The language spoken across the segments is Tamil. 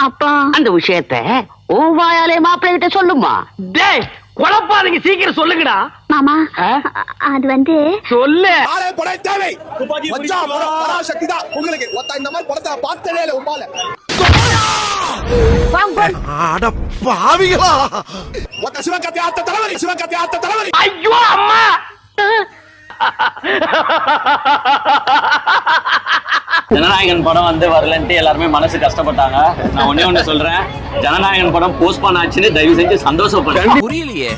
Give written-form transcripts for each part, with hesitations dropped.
அப்பா அந்த விஷயத்த உன் வாயாலே மாப்பிள்ளை கிட்ட சொல்லுமா. டேய் குழப்பாதீங்க, சீக்கிரம் சொல்லுங்கடா. மாமா அது வந்து சொல்லு. தேவை சக்தி தான் உங்களுக்கு. இந்த மாதிரி படத்தை பார்த்ததே இல்லை உமால. சிவகத்தை ஆத்த தலைவலி, சிவகத்தை ஆத்த தலைவலி. ஐயோ அம்மா. ஜனநாயகன் படம் வந்து வரலன்ட்டு எல்லாருமே மனசு கஷ்டப்பட்டாங்க. நான் ஒண்ணே சொல்றேன், ஜனநாயகன் படம் போஸ்ட்பான் ஆச்சுன்னு தயவு செஞ்சு சந்தோஷப்படுறேன். புரியலையே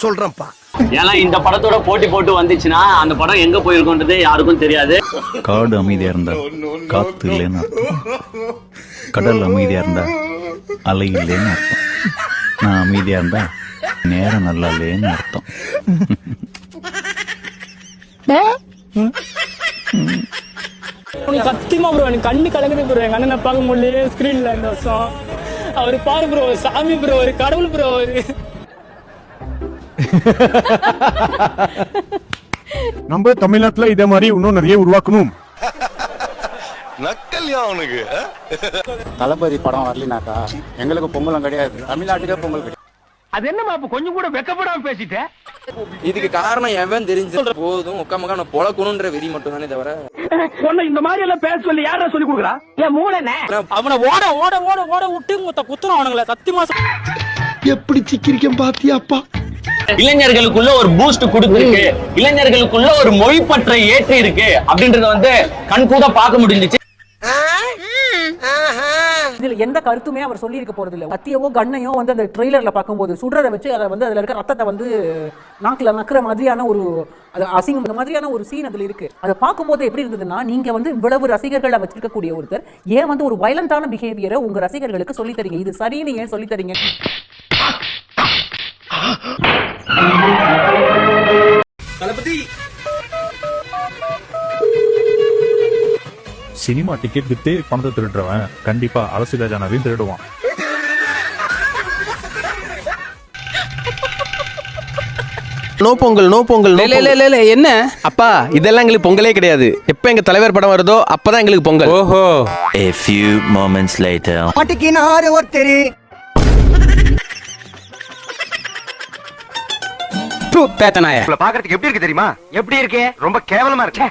சொல்றேன்ப்பா. ஏன்னா இந்த படத்தோட போட்டி போட்டு வந்துச்சுன்னா அந்த படம் எங்க போயிருக்கும்ன்றது யாருக்கும் தெரியாது. காடு அமைதியா இருந்தா காத்து இல்லைன்னு அர்த்தம். கடல் அமைதியா இருந்தா அலை இல்லைன்னு அர்த்தம். நான் அமைதியா இருந்தா நேரம் நல்லா இல்லைன்னு அர்த்தம். சத்தியமா ப்ரோ எனக்கு கண்ணு கலங்குது ப்ரோ. எங்க அண்ணனை பார்க்க முடியல ஸ்கிரீன்ல இந்த வருஷம். அவரு பாரு ப்ரோ, சாமி ப்ரோ, ஒரு கடவுள் ப்ரோ. அவரு நம்ம தமிழ்நாட்டுல இதே மாதிரி இன்னும் நிறைய உருவாக்கணும். நக்கல்யா அவனுக்கு. தளபதி படம் வரலினாக்கா எங்களுக்கு பொங்கலும் கிடையாது, தமிழ்நாட்டுக்கே பொங்கல் கிடையாது. அது என்னமா அப்ப கொஞ்சம் கூட வெக்கப்படாம பேசிட்டேன். இதுக்கு காரணம் எவன் தெரிஞ்சு போதும் உட்காம பொழக்கணும்ன்ற வெறி மட்டும் தானே தவிர பொண்ணு இந்த மாதிரி எல்லாம் பேச சொல்லி யாரா சொல்லி கொடுக்குறா? என் மூளை அவனை ஓட ஓட ஓட ஓட விட்டு குத்துறோம் அவனுங்கள. சத்தியமா எப்படி சிக்கிரிக்கம் பாத்தியாப்பா. இளைஞர்களுக்குள்ள ஒரு பூஸ்ட் கொடுத்துருக்கு, இளைஞர்களுக்குள்ள ஒரு மொழிப்பற்றை ஏற்றி இருக்கு அப்படின்றத வந்து கண்கூட பார்க்க முடிஞ்சிச்சு. இதுல எந்த கருத்துமே அவர் சொல்லி இருக்க போறது இல்ல. கத்தியவோ கண்ணையோ வந்து அந்த ட்ரெய்லர்ல பார்க்கும்போது சுடுறத வச்சு அதை வந்து அதுல இருக்க ரத்தத்தை வந்து நாக்குல நக்குற மாதிரியான ஒரு அசிங்கம், இந்த மாதிரியான ஒரு சீன் அதுல இருக்கு. அதை பார்க்கும்போது எப்படி இருந்ததுன்னா, நீங்க வந்து இவ்வளவு ரசிகர்களை வச்சிருக்கக்கூடிய ஒருத்தர் ஏன் வந்து ஒரு வயலண்டான பிஹேவியரை உங்க ரசிகர்களுக்கு சொல்லி தரீங்க? இது சரின்னு ஏன் சொல்லி தரீங்க? சினிமா டிக்கெட் வித்தே பணத்தை திருடுறவன் கண்டிப்பா அரசு கஜானாவையும் திருடுவான். No Pongal, no Pongal. என்ன அப்பா, இதெல்லாம் எங்களுக்கு பொங்கலே கிடையாது. எப்ப எங்க தலைவர் படம் வருதோ அப்பதான் எங்களுக்கு பொங்கல். ஓஹோ. A few moments later. பாட்டிக்கினாரு ஒருத்தரு. பேத்தனாய பாக்குறதுக்கு எப்படி இருக்கு தெரியுமா? எப்படி இருக்கு? ரொம்ப கேவலமா இருக்கு.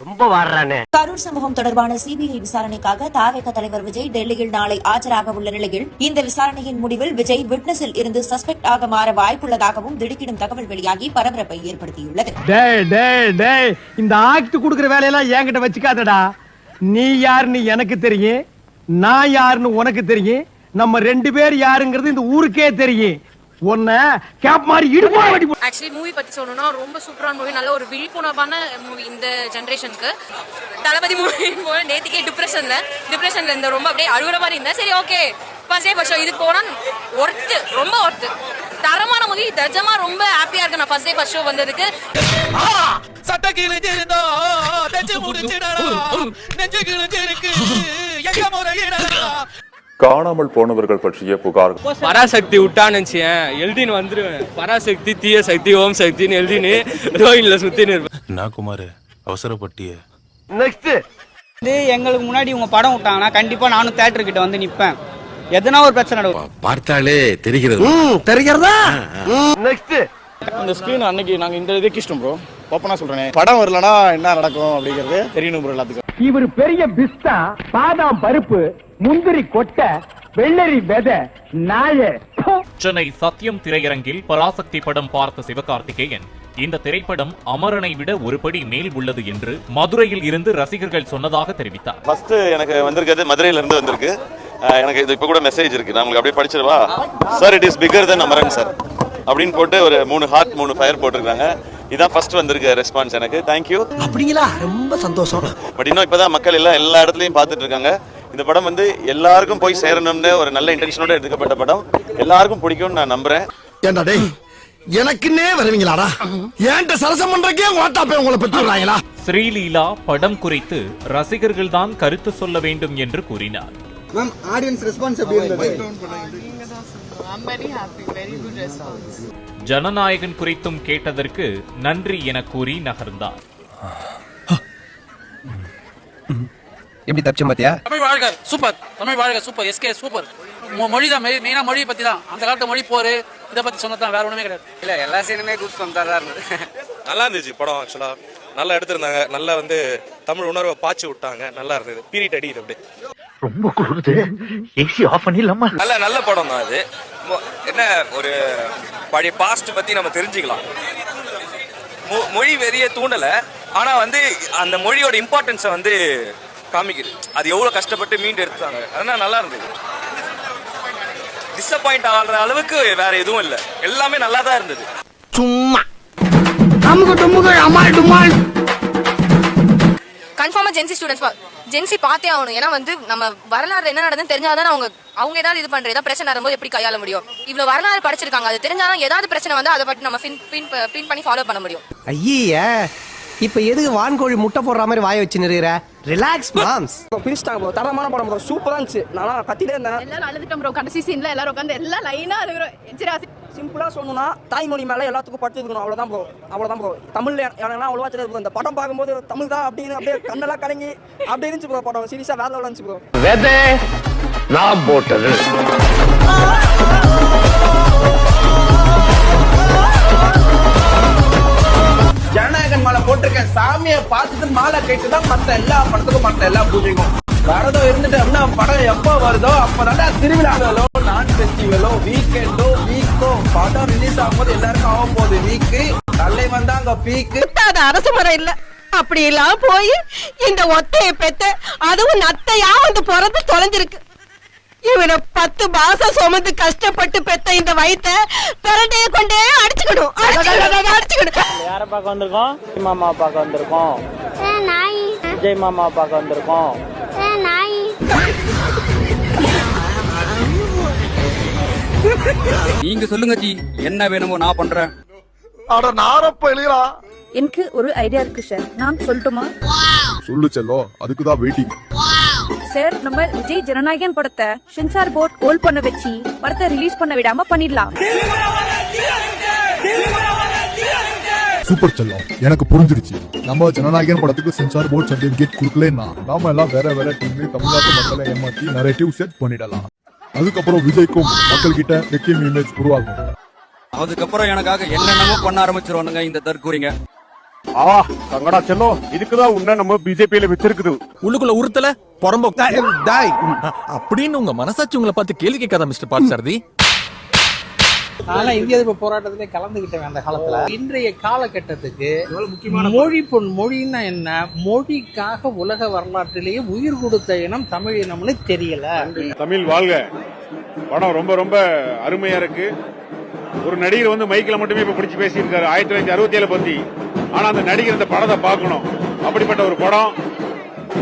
ரொம்ப வாடுறானே. கரூர் சம்பவம் தொடர்பான சிபிஐ விசாரணைக்காக தாவேக தலைவர் விஜய் டெல்லியில் நாளை ஆஜராக உள்ள நிலையில் இந்த விசாரணையின் முடிவில் விஜய் விட்னஸில் இருந்து சஸ்பெக்ட் ஆக மாற வாய்ப்புள்ளதாகவும் திடுக்கிடும் தகவல் வெளியாகி பரபரப்பை ஏற்படுத்தியுள்ளது. இந்த ஆக்ட் குடுக்கிற வேலையெல்லாம் என்கிட்ட வச்சுக்காதடா. நீ யாருன்னு எனக்கு தெரியும், நான் யாருன்னு உனக்கு தெரியும், நம்ம ரெண்டு பேர் யாருங்கிறது இந்த ஊருக்கே தெரியும். ஆக்சுவலி மூவி பத்தி சொல்லணும்னா ரொம்ப சூப்பரான மூவி, நல்ல ஒரு விழிப்புணர்வான மூவி இந்த ஜெனரேஷனுக்கு. தளபதி மூவி நேத்திக்கே டிப்ரெஷன்ல இந்த ரொம்ப அப்படியே அழுகுற மாதிரி இருந்தா சரி okay first day first show இது போனா ஒர்த்து, ரொம்ப ஒர்த்து, தரமான மூவி. தஜமா ரொம்ப ஹாப்பியா இருக்கு நான் ஃபர்ஸ்ட் டே ஃபர்ஸ்ட் ஷோ வந்ததுக்கு. காணாமல் போனவர்கள் பற்றிய புகார். பராசக்தி விட்டான்னு எழுதின்னு வந்துருவேன். பராசக்தி, தீய சக்தி, ஓம் சக்தின்னு எழுதின்னு ரோயின்ல சுத்தின்னு இருப்பேன். நான் குமார் அவசரப்பட்டிய. நெக்ஸ்ட் எங்களுக்கு முன்னாடி உங்க படம் விட்டாங்கன்னா கண்டிப்பா நானும் தியேட்டர் கிட்ட வந்து நிப்பேன். எதனா ஒரு பிரச்சனை நடக்கும். பார்த்தாலே தெரிகிறது. தெரிகிறதா? நெக்ஸ்ட் அந்த ஸ்கிரீன் அன்னைக்கு நாங்க இந்த இதே கிஷ்டம் ப்ரோ. ஓப்பனா சொல்றேன், படம் வரலனா என்ன நடக்கும் அப்படிங்கிறது தெரியணும் ப்ரோ எல்லாத்துக்கும். இவர் பெரிய பிஸ்தா, பாதாம் பருப்பு, முந்திரி கொட்டை, வெள்ளரி விதை, நாய. சென்னை சத்யம் திரையரங்கில் பராசக்தி படம் பார்த்த சிவகார்த்திகேயன் இந்த திரைப்படம் அமரனை விட ஒரு படி மேல் உள்ளது என்று மதுரையில் இருந்து ரசிகர்கள் சொன்னதாக தெரிவித்தார். ஃபர்ஸ்ட் எனக்கு வந்திருக்கிறது மதுரையில இருந்து வந்திருக்கு. எனக்கு இது இப்ப கூட மெசேஜ் இருக்கு, நான் உங்களுக்கு அப்படியே படிச்சிருவா. Sir it is bigger than Amaran sir அப்படின்னு போட்டு ஒரு 3 ஹார்ட் 3 ஃபயர் போட்டிருக்காங்க. இதான் ஃபர்ஸ்ட் வந்திருக்க ரெஸ்பான்ஸ் எனக்கு. தேங்க்யூ. அப்படிங்களா? ரொம்ப சந்தோஷம். பட் இன்னும் இப்பதான் மக்கள் எல்லா இடத்துலயும் பார்த்துட்டு இருக்காங்க. இந்த படம் வந்து எல்லாருக்கும் போய் சேரணும்னு ஒரு நல்ல இன்டென்ஷனோட எடுக்கப்பட்ட படம். எல்லாருக்கும் பிடிக்கும்னு நான் நம்புறேன். ஏண்டா டேய், எனக்குன்னே வருவீங்களாடா? ஏன்ட்ட சரசம் பண்றக்கே வாட்டாப்பே உங்களை பெற்றுறாங்களா? ஸ்ரீலீலா படம் குறித்து ரசிகர்கள் தான் கருத்து சொல்ல வேண்டும் என்று கூறினார். மேம், ஆடியன்ஸ் ரெஸ்பான்ஸ் எப்படி இருந்தது? I'm very happy, very good response. Jananayagan குறித்தும் கேட்டதற்கு நன்றி என கூறி நகர்ந்தார். எப்படி தப்பிச்சோம் பாத்தியா? சூப்பர். தமிழ் வாழ்க சூப்பர், எஸ்கே சூப்பர். மொழி தான் மெயினாக, மொழியை பற்றி தான். அந்த காலத்து மொழி போர் இதை பற்றி சொன்னதான், வேற ஒன்றுமே கிடையாது. இல்லை, எல்லா சீனுமே கூஸ் தான் இருந்தது. நல்லா இருந்துச்சு படம். ஆக்சுவலாக நல்லா எடுத்திருந்தாங்க. நல்லா வந்து தமிழ் உணர்வை பாய்ச்சி விட்டாங்க. நல்லா இருந்தது. பீரியட் அடி அப்படியே ரொம்ப குளிருது, ஏசி ஆஃப் பண்ணிடலாமா? நல்ல படம் தான் அது. என்ன ஒரு பழைய பாஸ்ட் பற்றி நம்ம தெரிஞ்சுக்கலாம். மொழி வெறிய தூண்டல, ஆனா வந்து அந்த மொழியோட இம்பார்ட்டன்ஸை வந்து காமிக்குது. அது எவ்வளவு கஷ்டப்பட்டு மீண்டு எடுத்தாங்க. அதனால நல்லா இருந்தது. டிசப்பாயிண்ட் ஆகிற அளவுக்கு வேற எதுவும் இல்ல, எல்லாமே நல்லா தான் இருந்தது. சும்மா அமுக்கு டுமுக்கு அமால் டுமால். கன்ஃபார்மா ஜென்சி ஸ்டூடெண்ட்ஸ் ஜென்சி பார்த்தே ஆகணும். ஏன்னா வந்து நம்ம வரலாறு என்ன நடந்ததுன்னு தெரிஞ்சாதான் அவங்க ஏதாவது இது பண்ற ஏதாவது பிரச்சனை வரும்போது எப்படி கையாள முடியும். இவ்வளவு வரலாறு படிச்சிருக்காங்க, அது தெரிஞ்சாதான் ஏதாவது பிரச்சனை வந்து அதை பற்றி நம்ம பிரிண்ட் பண்ணி ஃபாலோ பண்ண முடியும். ஐயா, இப்ப எதுக்கு வான்கோழி முட்டை போடுற மாதிரி வாய வச்சு நிறுகிற? ரிலாக்ஸ் மாம்ஸ். பிரிஸ்டாங்க ப்ரோ, தரமான படம் ப்ரோ, சூப்பரா இருந்துச்சு. நான் கத்திலே இருந்தேன். எல்லாரும் அழுதுட்டோம் ப்ரோ. கடைசி சீன்ல எல்லாரும் உட்கார்ந்து எல்லாம் லைனா அழுகுறோம். சரி, சிம்பிளா சொல்லணும்னா தாய்மொழி மேல எல்லாத்துக்கும் படிச்சிருக்கணும். அவ்வளவுதான் ப்ரோ. தமிழ்ல எனக்கு அவ்வளவா தெரியாது. இந்த படம் பார்க்கும்போது தமிழ் தான் அப்படின்னு அப்படியே கண்ணெல்லாம் கலங்கி அப்படி இருந்துச்சு ப்ரோ. படம் சீரியஸா வேற லெவல்ல இருந்துச்சு ப்ரோ. வெதே நான் போட்டது. ஜனநாயகன் மாலை போட்டிருக்கேன். சாமியை பார்த்துட்டு மாலை கேட்டுதான் மற்ற எல்லா படத்துக்கும் மற்ற எல்லா பூஜைக்கும் வரதோ இருந்துட்டு அப்படின்னா படம் எப்போ வருதோ அப்பதான் திருவிழாக்களோ நான் ஃபெஸ்டிவலோ வீக்கெண்டோ வீக்கோ படம் ரிலீஸ் ஆகும்போது எல்லாருக்கும் ஆக போகுது வீக்கு. தலை வந்தா அங்க பீக்கு. அரசு முறை இல்ல, அப்படி எல்லாம் போய் இந்த ஒத்தையை பெத்த அதுவும் நத்தையா வந்து பிறந்து தொலைஞ்சிருக்கு. இவனை 10 மாசம் சுமந்து கஷ்டப்பட்டு பெத்த இந்த வயித்தை பிறண்டையே கொண்டே அடிச்சுக்கணும். யாரை பார்க்க வந்திருக்கோம்? மாமா பார்க்க வந்திருக்கோம். விஜய் மாமா பார்க்க வந்திருக்கோம். நீங்க சொல்லுங்க ஜி, என்ன வேணுமோ நான் பண்றேன். அட நாரப்ப எழுகிறா. எனக்கு ஒரு ஐடியா இருக்கு சார், நான் சொல்லட்டுமா? சொல்லு செல்லோ, அதுக்குதான் வெயிட்டிங். சார், நம்ம விஜய் ஜனநாயகன் படத்தை சென்சார் போர்ட் ஹோல்ட் பண்ண வச்சு படத்தை ரிலீஸ் பண்ண விடாம பண்ணிடலாம். சூப்பர் செல்லம், எனக்கு புரிஞ்சிருச்சு. நம்ம ஜனநாயகன் படத்துக்கு சென்சார் போர்ட் சர்டிபிகேட் கொடுக்கலன்னா நாம எல்லாம் வேற டீம்ல தமிழ்நாட்டு மக்களை ஏமாற்றி நரேட்டிவ் செட் பண்ணிடலாம். அதுக்கப்புறம் விஜய்க்கும் மக்கள் கிட்ட வெக்கிங் இமேஜ் உருவாகும். அதுக்கப்புறம் எனக்காக என்னென்னமோ பண்ண ஆரம்பிச்சிருவானுங்க இந்த தற்கூறிங்க. தங்கடா செல்லம், இதுக்குதான் உன்ன நம்ம பிஜேபியில வச்சிருக்குது. உள்ளுக்குள்ள உறுத்தல பொறம்போ அப்படின்னு உங்க மனசாட்சி உங்களை பார்த்து கேள்வி கேட்காத மிஸ்டர் பார்த்தசாரதி. ஆனா இந்திய எதிர்ப்பு போராட்டத்திலே கலந்துகிட்டேன் அந்த காலத்துல. இன்றைய காலகட்டத்துக்கு மொழின்னா என்ன, மொழிக்காக உலக வரலாற்றிலேயே உயிர் கொடுத்த இனம் தமிழ் இனம்னு தெரியல. தமிழ் வாழ்க படம் ரொம்ப ரொம்ப அருமையா இருக்கு. ஒரு நடிகர் வந்து மைக்கில் மட்டுமே இப்ப பிடிச்சு பேசியிருக்காரு 1967 பத்தி. ஆனா அந்த நடிகர் இந்த படத்தை பார்க்கணும். அப்படிப்பட்ட ஒரு படம்.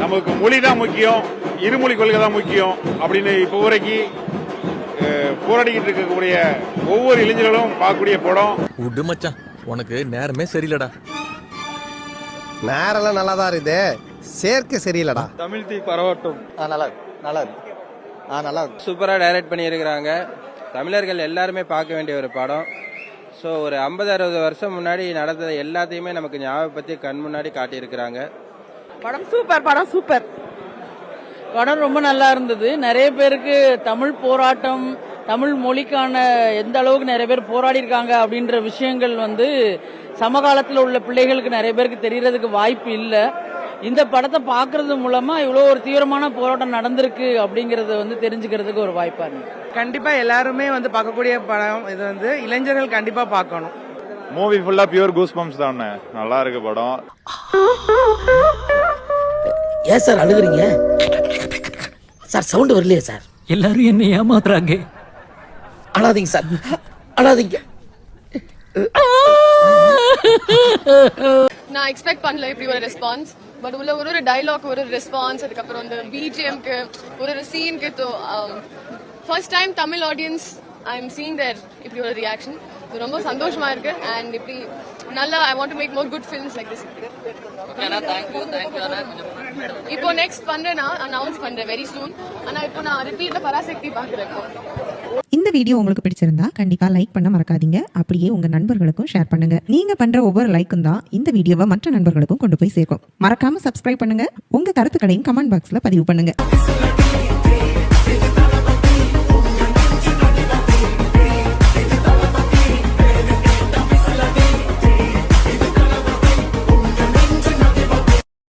நமக்கு மொழி தான் முக்கியம், இருமொழி கொள்கை தான் முக்கியம் அப்படின்னு இப்போ வரைக்கும் போராடிக்கிட்டு இருக்கக்கூடிய ஒவ்வொரு இளைஞர்களும் பார்க்கக்கூடிய படம். விடு மச்சான், உனக்கு நேரமே சரியில்லடா. நேரெல்லாம் நல்லாதான் இருக்குது, சேர்க்க சரியில்லடா. தமிழ் தீ பரவட்டும். நல்லா சூப்பரா டைரக்ட் பண்ணியிருக்கிறாங்க. தமிழர்கள் எல்லாருமே பார்க்க வேண்டிய ஒரு படம். ஸோ ஒரு 50-60 வருஷம் முன்னாடி நடந்த எல்லாத்தையுமே நமக்கு ஞாபகப்படுத்தி கண் முன்னாடி காட்டியிருக்கிறாங்க. படம் சூப்பர். படம் ரொம்ப நல்லா இருந்தது. நிறைய பேருக்கு தமிழ் போராட்டம், தமிழ் மொழிக்கான எந்த அளவுக்கு நிறைய பேர் போராடி இருக்காங்க அப்படின்ற விஷயங்கள் வந்து சமகாலத்தில் உள்ள பிள்ளைகளுக்கு நிறைய பேருக்கு தெரியறதுக்கு வாய்ப்பு இல்லை. இந்த படத்தை பார்க்கறது மூலமா இவ்வளோ ஒரு தீவிரமான போராட்டம் நடந்திருக்கு அப்படிங்கறத வந்து தெரிஞ்சுக்கிறதுக்கு ஒரு வாய்ப்பா இருக்கு. கண்டிப்பா எல்லாருமே வந்து பார்க்கக்கூடிய படம் இது. வந்து இளைஞர்கள் கண்டிப்பா பார்க்கணும். மூவி ஃபுல்லா பியூர் கூஸ் பம்ப்ஸ் தான். நல்லா இருக்கு படம். ஏன் சார் அழுகுறீங்க சார்? சவுண்ட் வரலையே சார்? எல்லாரும் என்ன ஏமாத்துறாங்க. அழாதீங்க சார், அழாதீங்க. நான் எக்ஸ்பெக்ட் பண்ணல இப்படி ஒரு ரெஸ்பான்ஸ். பட் உள்ள ஒரு டைலாக், ஒரு ரெஸ்பான்ஸ், அதுக்கப்புறம் இந்த பிஜிஎம்க்கு ஒரு சீனுக்கு first time Tamil audience I am seeing there இப்படி ஒரு ரியாக்ஷன். ரொம்ப சந்தோஷமா இருக்கு. அண்ட் இப்படி நல்லா I want to make more good films like this. இப்போ நெக்ஸ்ட் பண்றேன்னா அனௌன்ஸ் பண்றேன் வெரி சூன். ஆனா இப்போ நான் ரிப்பீட்ல பராசக்தி பாக்குறேன். இந்த வீடியோ உங்களுக்கு பிடிச்சிருந்தா கண்டிப்பா லைக் பண்ண மறக்காதீங்க. அப்படியே உங்க நண்பர்களுக்கும் ஷேர் பண்ணுங்க. நீங்க பண்ற ஒவ்வொரு லைக்கும் தான் இந்த வீடியோவை மற்ற நண்பர்களுக்கும் கொண்டு போய் சேர்க்கும். மறக்காம சப்ஸ்கிரைப் பண்ணுங்க. உங்க கருத்துக்களையும் கமெண்ட் பாக்ஸ்ல பதிவு பண்ணுங்க.